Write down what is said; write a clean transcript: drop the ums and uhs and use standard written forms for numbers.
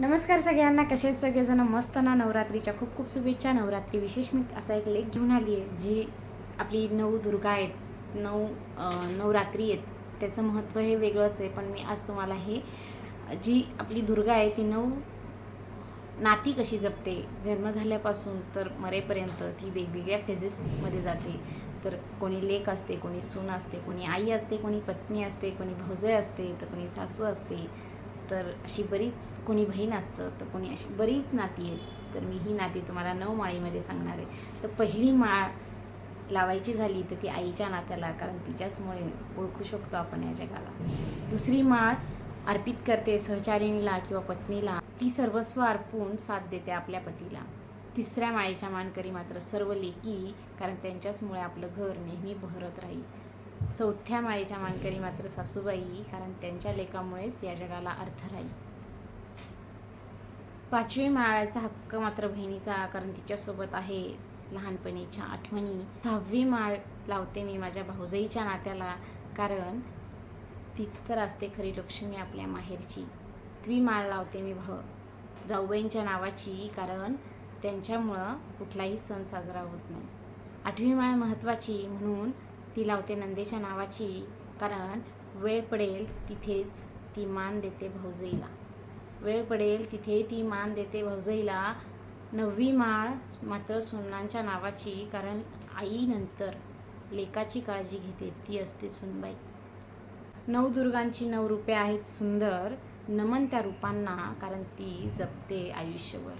नमस्कार सगळ्यांना, कसे आहेत सगळेजण? मस्त ना? नवरात्रीच्या खूप खूप शुभेच्छा. नवरात्री विशेष मी असा एक लेख घेऊन आली आहे, जी आपली दुर्गा आहेत, नवरात्री आहेत. त्याचं महत्त्व हे वेगळंच आहे, पण मी आज तुम्हाला हे जी आपली दुर्गा आहे ती नाती कशी जपते, जन्म झाल्यापासून तर मरेपर्यंत ती वेगवेगळ्या फेजेसमध्ये जाते. तर कोणी लेक असते, कोणी सून असते, कोणी आई असते, कोणी पत्नी असते, कोणी भाऊजय असते, तर कोणी सासू असते, तर अशी बरीच कोणी बहीण असतं, तर कोणी अशी बरीच नाती आहेत. तर मी ही नाती तुम्हाला 9 माळीमध्ये सांगणार आहे. तर पहिली माळ लावायची झाली तर ती आईच्या नात्याला, कारण तिच्याचमुळे ओळखू शकतो आपण या जगाला. दुसरी माळ अर्पित करते सहचारिणीला किंवा पत्नीला, ती सर्वस्व अर्पून साथ देते आपल्या पतीला. तिसऱ्या माळेच्या मानकरी मात्र सर्व लेकी, कारण त्यांच्याचमुळे आपलं घर नेहमी बहरत राहील. चौथ्या माळेच्या मानकरी मात्र सासूबाई, कारण त्यांच्या लेकामुळेच या जगाला अर्थ राहील. पाचवी माळाचा हक्क मात्र बहिणीचा, कारण तिच्यासोबत आहे लहानपणीच्या आठवणी. सहावी माळ लावते मी माझ्या भाऊजाईच्या नात्याला, कारण तीच तर असते खरी लक्ष्मी आपल्या माहेरची. 7वी माळ लावते मी जाऊबाईंच्या नावाची, कारण त्यांच्यामुळं कुठलाही सण साजरा होत नाही. 8वी माळ महत्त्वाची म्हणून ती लावते नंदेच्या नावाची, कारण वेळ पडेल तिथेच ती मान देते भाऊजाईला. वेळ पडेल तिथे ती मान देते भाऊजाईला. 9वी माळ मात्र सुनांच्या नावाची, कारण आईनंतर लेकाची काळजी घेते ती असते सुनबाई. 9 दुर्गांची 9 रूपे आहेत सुंदर, नमन त्या रूपांना, कारण ती जपते आयुष्यभर.